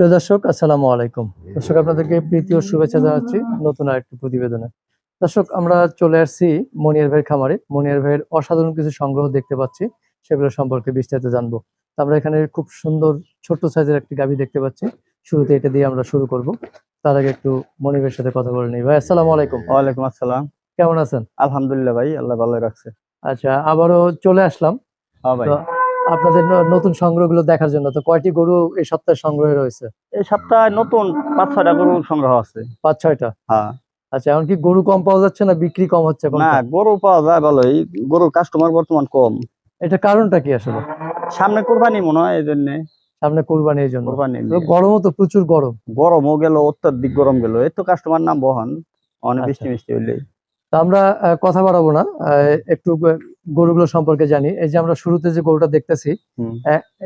প্রিয় দর্শক, আসসালামু আলাইকুম। দর্শক, আপনাদেরকে প্রীতি ও শুভেচ্ছা জানাচ্ছি নতুন আরেকটি প্রতিবেদনে। দর্শক, আমরা চলে আসছি মনিয়ার ভাইয়ের খামারে। মনিয়ার ভাইয়ের অসাধারণ কিছু সংগ্রহ দেখতে পাচ্ছি, সেগুলো সম্পর্কে বিস্তারিত জানবো। তো আমরা এখানে খুব সুন্দর ছোট্ট সাইজের একটি গাভী দেখতে পাচ্ছি। শুরুতে এটা দিয়ে আমরা শুরু করব। তার আগে একটু মনির ভাইয়ের সাথে কথা বলে নিই। ভাই, আসসালামু আলাইকুম। ওয়ালাইকুম আসসালাম। কেমন আছেন? আলহামদুলিল্লাহ ভাই, আল্লাহ ভালো রাখছে। আচ্ছা, আবারও চলে আসলাম। হ্যাঁ ভাই, তো আপনাদের নতুন সংগ্রহগুলো দেখার জন্য। তো কয়টি গরু এই সপ্তাহে সংগ্রহে রয়েছে? এই সপ্তাহে নতুন 5-6টা গরু সংগ্রহ আছে। 5-6টা। হ্যাঁ। আচ্ছা, এখন কি গরু কম পাওয়া যাচ্ছে না বিক্রি কম হচ্ছে না, কোনটা? গরু পাওয়া যায় ভালোই, গরুর কাস্টমার বর্তমান কম। এটা কারণটা কি আসলে? সামনে কোরবানি মনে হয়, এই জন্য। সামনে কুরবানির জন্য। কোরবানি তো গরমও তো প্রচুর গরম। গরমও গেল, অত্যাধিক গরম গেল, এই তো কাস্টমার নাম বহন অনেক আচ্ছা, বৃষ্টি মিষ্টি হইলে। তো আমরা কথা বাড়াবো না, একটু গরুগুলো সম্পর্কে জানি। এই যে আমরা শুরুতে যে গরুটা দেখতেছি,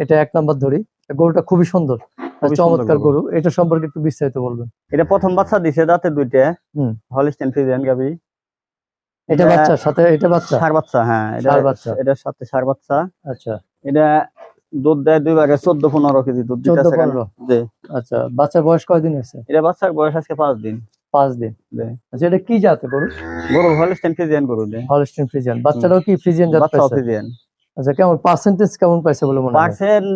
এটা 1 নাম্বার ধরি। গরুটা খুবই সুন্দর, খুবই সুন্দর চমৎকার গরু। এটা সম্পর্কে একটু বিস্তারিত বলবেন। এটা প্রথম বাচ্চা দিছে, দাঁতে 2টা। হলিস্টিয়ান ফ্রিজিয়ান গাভী। এটা বাচ্চার সাথে এটা বাচ্চা? ষাঁড় বাচ্চা, হ্যাঁ। ষাঁড় বাচ্চা। এটার সাথে ষাঁড় বাচ্চা। আচ্ছা, এটা দুধ দেয় 2 ভাগে, 14-15 কেজি দুধ দিতেছে। 14-15। আচ্ছা, বাচ্চার বয়স কয়দিন হয়েছে? এটা বাচ্চার বয়স আজকে 5 দিন। 5 দিন। আচ্ছা, এটা কি জাতের গরু? গরু হলিস্টিয়ান ফ্রিজিয়ান গরু। Holstein Friesian. বাচ্চাটাও কি ফ্রিজিয়ান জাত বাচ্চাও পাইছে? ফ্রিজিয়ান। আচ্ছা, কেমন পার্সেন্টেজ কেমন পাইছে বলে মনে হয়? পার্সেন্ট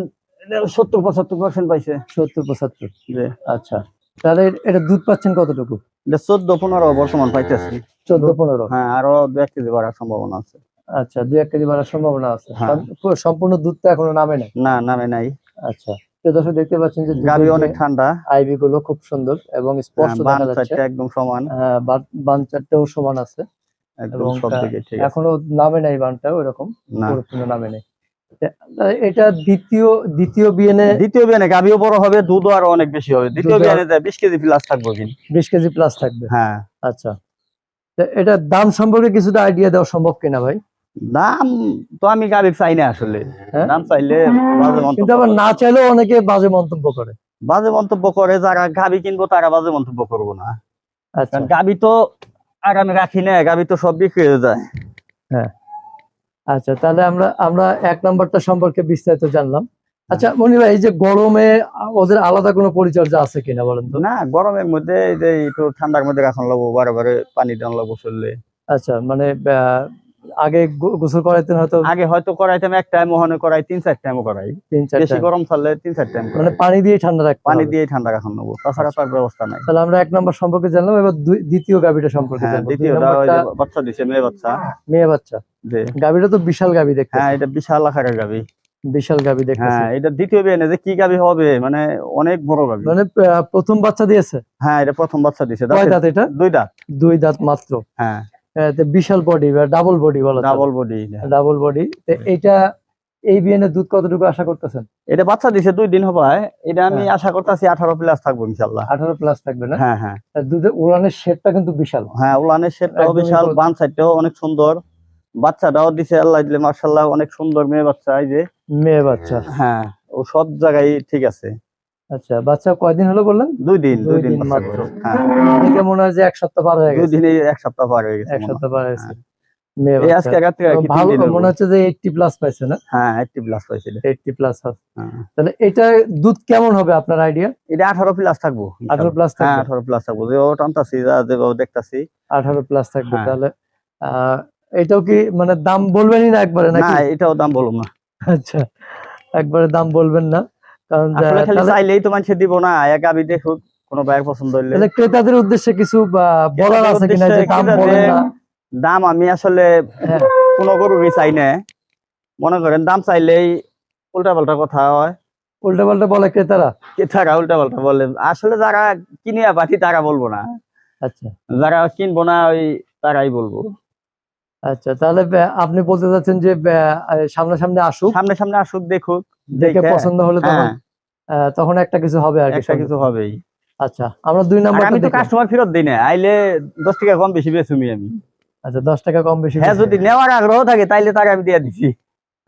70-75% পাইছে। 70-75। জি। আচ্ছা, তাহলে এটা দুধ পাচ্ছেন কতটুকু? এটা 14-15 বর্তমান পাইতেছি। 14-15। হ্যাঁ, আরো 2-1 কেজি বাড়ার সম্ভাবনা আছে। আচ্ছা, 2-1 কেজি বাড়ার সম্ভাবনা আছে। হ্যাঁ। কারণ সম্পূর্ণ দুধটা এখনো নামে নাই। না, নামে নাই। আচ্ছা, তো দর্শক দেখতে পাচ্ছেন যে গাভী দুধের অনেক ঠান্ডা। আইভি গুলো খুব সুন্দর এবং স্পষ্ট বান দেখা যাচ্ছে। চারটা একদম সমান। বান চারটাও সমান আছে একদম এবং সব দিকে ঠিক আছে। এখনো নামে নাই বানটাও এরকম না, পুরোপুরি নামে নাই। এটা দ্বিতীয় বিয়ানে। দ্বিতীয় বিয়ানে গাভীও বড় হবে, দুধও আরো অনেক বেশি হবে। দ্বিতীয় বিয়ানে 20 কেজি প্লাস থাকবে কিন্তু। 20 কেজি প্লাস থাকবে। হ্যাঁ। আচ্ছা, তো এটা দাম সম্পর্কে কিছুটা আইডিয়া দেওয়া সম্ভব কিনা ভাই? দাম তো আমি গাভী চাই না আসলে। দাম চাইলে বাজে মন্তব্য, কিন্তু আবার না চাইলেও অনেকে বাজে মন্তব্য করে। বাজে মন্তব্য করে। যারা গাভী কিনবো তারা বাজে মন্তব্য করবো না। আচ্ছা, গাভী তো আর আমি রাখি না, গাভী তো সব বিক্রি হয়ে যায়। হ্যাঁ। আচ্ছা, তাহলে আমরা 1 নাম্বারটা সম্পর্কে বিস্তারিত জানলাম। আচ্ছা মনি ভাই, এই যে গরমে ওদের আলাদা কোনো পরিচর্যা আছে কিনা বলেন তো? না, গরমের মধ্যে এই যে একটু ঠান্ডার মধ্যে রাখানো লাগবো, বারে বারে পানি দেওয়া লাগবো শরীরে। আচ্ছা, মানে আগে গোসল করাইতেন হয়তো? আগে হয়তো করাইতাম 1 টাইম, ওখানে করাই 3-4 টাইমও করাই। 3-4 বেশি টাইম। গরম থাকলে 3-4 টাইম মানে পানি দিয়ে ঠান্ডা রাখতে পানি হবে। দিয়ে ঠান্ডা রাখানো লাগবো, তাছাড়া তার ব্যবস্থা নাই। তাহলে আমরা 1 নাম্বার সম্পর্কে জানলাম, এবার দ্বিতীয় গাভীটা সম্পর্কে হ্যাঁ, জানবো। 2 দ্বিতীয়টা ওই নাম্বারটা যে বাচ্চা দিছে, মেয়ে বাচ্চা। মেয়ে বাচ্চা। জি। গাভীটা তো বিশাল গাভী দেখতে। হ্যাঁ, এটা বিশাল আকারের গাভী। বিশাল গাভী দেখতেছি। হ্যাঁ, এটা দ্বিতীয় বিয়ানে যে কি গাভী হবে, মানে অনেক বড় গাভী। মানে প্রথম বাচ্চা দিয়েছে? হ্যাঁ, এটা প্রথম বাচ্চা দিছে। কয় দাঁত এটা? 2 দাঁত। 2 দাঁত মাত্র। হ্যাঁ, তো বিশাল বডি বা ডাবল বডি বলা যায়। Double body. Double body. এটা এই বিয়ানে দুধ কতটুকু আশা করতেছেন? এটা বাচ্চা দিছে 2 দিন হবে। এটা আমি আশা করতেছি 18 প্লাস থাকবো ইনশাআল্লাহ। 18 প্লাস থাকবে না? হ্যাঁ, হ্যাঁ। দুধের উলানের শেডটা কিন্তু বিশাল। হ্যাঁ, উলানের শেডটাও বিশাল, বান সাইডটাও অনেক সুন্দর। বাচ্চাটাও দিছে আল্লাহ দিলে মাশাআল্লাহ, অনেক সুন্দর মেয়ে বাচ্চা। এই যে মেয়ে বাচ্চা। হ্যাঁ, ও সব জায়গায় ঠিক আছে। আচ্ছা, বাচ্চা কয়দিন হলো বললেন? 2 দিন। 2 দিন মাত্র। হ্যাঁ, দেখে মনে হয় যে 1 সপ্তাহ পার হয়ে 2 গেছে। দিনে 1 সপ্তাহ পার হয়ে গেছে। 1 সপ্তাহ পার হয়েছে। হ্যাঁ। মেয়ে এই বাচ্চা আজকে রাতে কি 3 ভালো দিন মনে হচ্ছে যে 80 প্লাস পাইছে না? হ্যাঁ, 80 প্লাস পাইছে। 80 প্লাস হবে। হ্যাঁ। তাহলে এটা দুধ কেমন হবে আপনার আইডিয়া? এটা 18 প্লাস থাকবো। 18 প্লাস থাকবে? হ্যাঁ, 18 প্লাস থাকবো। যে ও টানতাছি, যে ও দেখতাছি 18 প্লাস থাকবে। হ্যাঁ। তাহলে এটাও কি মানে দাম বলবেনই না একবারে না, নাকি? এটাও দাম বলবো না। আচ্ছা, একবারে দাম বলবেন না, কারণ আসলে খালি চাইলেই তো মানুষে দিব না। এক আমি দেখুক, কোনো ভাইয়ের পছন্দ হইলে। তাহলে ক্রেতাদের উদ্দেশ্যে কিছু বলার আছে কিনা যে দাম বলেন না? দাম আমি আসলে কোনো গরুরই চাই না। মনে করেন দাম চাইলেই উল্টা পাল্টা কথা হয়। উল্টা পাল্টা বলে ক্রেতারা? ক্রেতারা উল্টা পাল্টা বলে। আসলে যারা কিনে পাঠি তারা বলবো না। আচ্ছা, যারা কিনবো না ওই তারাই বলবো। আচ্ছা, তাহলে আপনি বলতে চাচ্ছেন যে সামনাসামনি আসুক, সামনে সামনে আসুক, দেখুক, দেখে পছন্দ হলে তখন একটা কিছু হবে আর কি। একটা কিছু হবেই। আচ্ছা, আমরা 2 নাম্বার। আমি তো কাস্টমার ফেরত দিই না, আইলে 10 টাকা কম বেশি বেচুমি আমি। আচ্ছা, 10 টাকা কম বেশি। হ্যাঁ, যদি নেওয়ার আগ্রহ থাকে তাইলে তাকে আমি দিয়ে দিছি।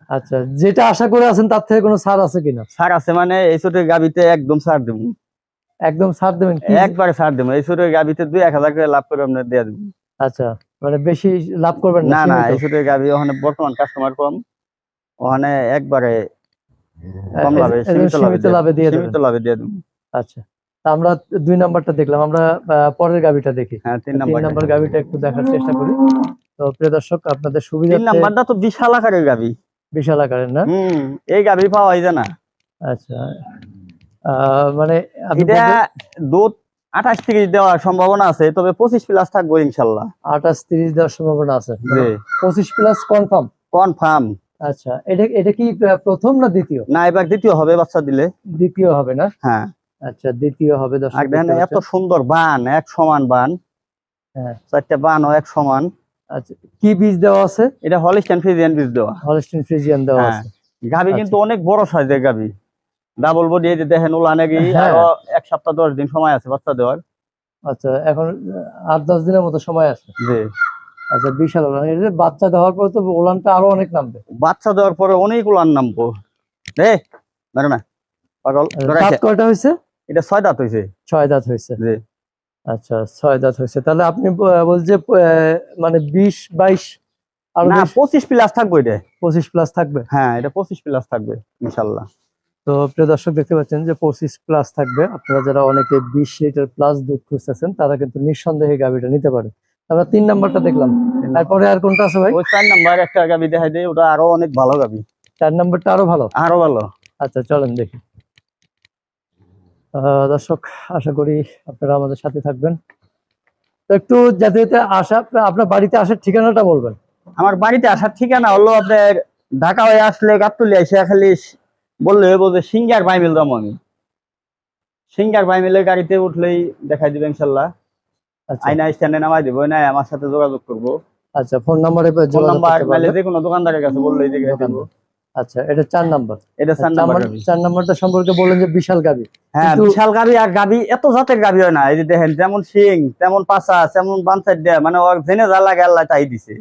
আচ্ছা, যেটা আশা করে আছেন তার থেকে কোনো ছাড় আছে কিনা? ছাড় আছে মানে এই ছোট গাবিতে একদম ছাড় দেবো। একদম ছাড় দেবেন? একবারে ছাড় দেবো। এই ছোট গাবিতে 2-1000 করে লাভ করে আপনার দিয়ে দেবো। আচ্ছা, মানে বেশি লাভ করবেন না? না, এই ছোট গাবি ওখানে বর্তমান কাস্টমার কম, ওখানে একবারে কম লাভে, সীমিত লাভে দিয়ে দেবো। আচ্ছা, তা আমরা 2 নাম্বারটা দেখলাম, আমরা পরের গাবিটা দেখি। হ্যাঁ 3 3 নাম্বার নাম্বার গাবিটা একটু দেখার চেষ্টা করি। তো প্রিয় দর্শক, আপনাদের 3 সুবিধার্থে নাম্বারটা তো বিশাল আকারের গাবি। বিশাল আকারের না? এই গাবি পাওয়াই যায় না। আচ্ছা, মানে আপনি এটা দুধ 28-30 দেওয়ার সম্ভাবনা আছে, তবে 25 প্লাস থাকবো ইনশাল্লাহ। 28-30 দেওয়ার সম্ভাবনা আছে, জি 25 প্লাস কনফার্ম। কনফার্ম। আচ্ছা, এটা কি প্রথম না দ্বিতীয়? না এবার দ্বিতীয় হবে বাচ্চা দিলে। দ্বিতীয় হবে না? হ্যাঁ আচ্ছা, দ্বিতীয় হবে দর্শক। আর দেখেন এত সুন্দর বান, এক সমান বান। হ্যাঁ 4টা বানও এক সমান। আচ্ছা, কি বীজ দেওয়া আছে? এটা হলিস্টাইন ফ্রিজিয়ান বীজ দেওয়া। হলস্টিন ফ্রিজিয়ান দেওয়া হ্যাঁ আছে। গাবি কিন্তু অনেক বড় সাইজের গাবি, ডাবল বডি। এই যে দেখেন ওলা নাকি হ্যাঁ। আরো 1 সপ্তাহ 10 দিন সময় আছে বাচ্চা দেওয়ার। আচ্ছা, এখন 8-10 দিনের মতো সময় আছে। জি আচ্ছা, বিশাল ওলান। এটা বাচ্চা দেওয়ার পর তো ওলানটা আরো অনেক নামবে। বাচ্চা দেওয়ার পরে অনেক উলান নামবো রে। ধরে না পাগল দাঁত ধরাইছে। কয়টা হয়েছে? এটা 6 দাঁত হইছে। 6 দাঁত হয়েছে। জি আচ্ছা, 6 দাঁত হয়েছে। তাহলে আপনি বলছে মানে 20-22 আরো না 25 প্লাস থাকবে এটা। 25 প্লাস থাকবে। হ্যাঁ এটা 25 প্লাস থাকবে ইনশাআল্লাহ। তো প্রিয় দর্শক, দেখতে পাচ্ছেন যে 25 প্লাস থাকবে। আপনারা যারা অনেকে 20 লিটার প্লাস দুধ খুঁজতেছেন, তারা কিন্তু নিঃসন্দেহে গাভীটা নিতে পারে। আমরা 3 নাম্বারটা দেখলাম, তারপরে আর কোনটা আছে ভাই? ওই 4 নাম্বার একটা গাবি দেখাই দেই, ওটা আরো অনেক ভালো গাবি। 4 নাম্বারটা আরো ভালো। আরো ভালো। আচ্ছা, চলেন দেখি। দর্শক, আশা করি আপনারা আমাদের সাথে থাকবেন। তো একটু যাতে আপনার বাড়িতে আসার ঠিকানাটা বলবেন। আমার বাড়িতে আসার ঠিকানা হলো আপনার ঢাকা হয়ে আসলে গাবতলী এসে খালি বললে হইব যে সিঙ্গার বাইমিল দাম। আমি সিঙ্গার বাইমিলের গাড়িতে উঠলেই দেখাই দিবে ইনশাল্লাহ। আচ্ছা আইনা স্ট্যান্ডে নামাই দিব, না আমার সাথে যোগাযোগ করবো। আচ্ছা, ফোন নাম্বারে ফোন নাম্বার নাইলে যে কোনো দোকানদারের কাছে বললেই দেখে দিব। আচ্ছা, এটা 4 নাম্বার। এটা 4 নাম্বার গাবি। 4 নাম্বারটা সম্পর্কে বললেন যে বিশাল গাবি। হ্যাঁ বিশাল গাবি। আর গাবি এত জাতের গাবি হয় না। এই যে দেখেন যেমন শিং তেমন পাছা তেমন বানসাইড দেয়া, মানে ওর জেনে যা লাগে আল্লাহ তাই দিছে।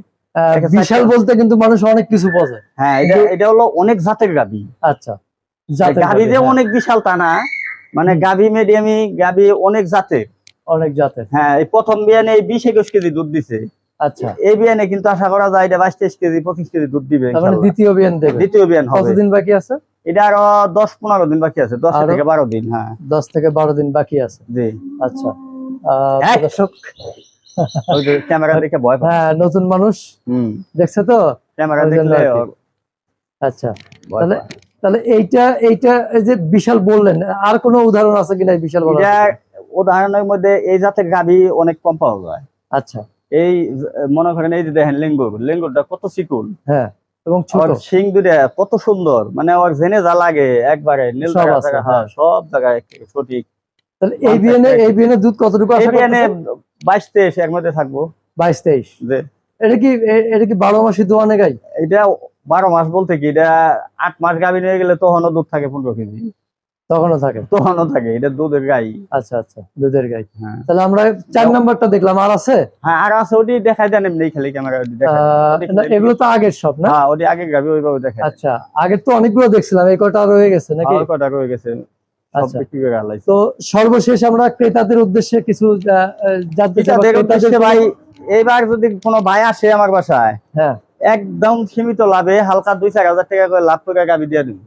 বিশাল বলতে কিন্তু মানুষ অনেক কিছু বোঝে। হ্যাঁ এটা হলো অনেক জাতের গাবি। আচ্ছা, গাবি যে অনেক বিশাল তা না, মানে গাবি মিডিয়ামি গাবি অনেক জাতের। অনেক জাতের। হ্যাঁ এই প্রথম বিয়ানে 20-21 কেজি দুধ দিছে। আচ্ছা, এই বিয়ানে কিন্তু আশা করা যায় এটা 22-23 কেজি 25 কেজি দুধ দিবে তার মানে ইনশাআল্লাহ। দ্বিতীয় বিয়ান দেবে। দ্বিতীয় বিয়ান হবে। কতদিন বাকি আছে? এটা আরো 10-15 দিন বাকি আছে। 10 থেকে 12 দিন। হ্যাঁ 10 থেকে 12 দিন বাকি আছে। জি আচ্ছা, দর্শক, ওই যে ক্যামেরা দেখে ভয় পায়। হ্যাঁ নতুন মানুষ দেখছে তো, ক্যামেরা ওই জন্য দেখলে আর কি। আচ্ছা, ভয় পায়। তাহলে এইটা এই যে বিশাল বললেন, আর কোনো উদাহরণ আছে কিনা এই বিশাল বলার? এটা উদাহরণের মধ্যে এই জাতের গাবি অনেক কম পাওয়া যায়। আচ্ছা, এই মনে করেন এই যে দেখেন লেঙ্গুরটা কত চিকুন। হ্যাঁ, এবং ছোট আর শিং দুটা কত সুন্দর, মানে ওর জেনে যা লাগে একবারে নীল সব জায়গা আছে, জায়গা, হ্যাঁ। সব জায়গায় সঠিক। তাহলে এই বিয়ানে দুধ কতটুকু এই আশা বিয়ানে করতেছেন? 22-23 এর মধ্যে থাকবো। 22-23। যে এটা কি 12 মাসই দোয়ানে গাই? এটা 12 মাস বলতে কি, এটা 8 মাস গাভী নিয়ে গেলে তখনও দুধ থাকে 15 কেজি। তখনও থাকে? তখনও থাকে। এটা দুধের গাই। আচ্ছা আচ্ছা, দুধের গাই। হ্যাঁ তাহলে আমরা 4 নাম্বারটা দেখলাম, আর আছে? হ্যাঁ আর আছে, ওটি দেখাই দেন এমনি খালি ক্যামেরা না, এগুলো তো আগের সব না? হ্যাঁ ওটি আগে গাভী ওইভাবে দেখায়। আচ্ছা, আগের তো অনেকগুলো দেখছিলাম, এই কটা রয়ে গেছে নাকি? আর কটা রয়ে গেছে, সব আচ্ছা। বিক্রি করে আলাইছে। তো সর্বশেষ আমরা ক্রেতাদের উদ্দেশ্যে কিছু জানতে চাই। ক্রেতাদের উদ্দেশ্যে ভাই, এইবার যদি কোনো ভাই আসে আমার বাসায়, হ্যাঁ একদম সীমিত লাভে হালকা 2-4 হাজার টাকা করে লাভ করে গাভী দিয়ে দিব।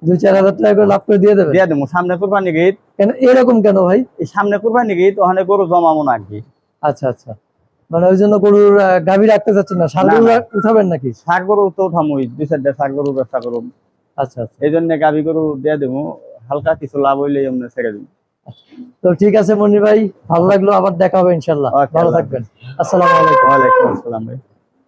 2-4 হাজার টাকা করে লাভ করে দিয়ে দেবে? দিয়ে দেবো। সামনে কুরবানি ঈদ। কেন এরকম কেন ভাই? এই সামনে কুরবানি ঈদ, ওখানে গরু জমাবো না আর কি। আচ্ছা আচ্ছা, মানে ওই জন্য গরুর গাভী রাখতে চাচ্ছেন না, ষাঁড় গরু উঠাবেন নাকি? ষাঁড় গরু তো উঠামই, 2-4টা ষাঁড় গরু ব্যবসা করুন। আচ্ছা আচ্ছা, এই জন্য গাভী গরু দিয়ে দেবো, হালকা কিছু লাভ হইলে এমনি ছেড়ে দিন। তো ঠিক আছে মনির ভাই, ভালো লাগলো, আবার দেখা হবে ইনশাল্লাহ। Okay, ভালো আল্লাহ থাকবেন। আসসালামু আলাইকুম। ওয়ালাইকুম আসসালাম ভাই।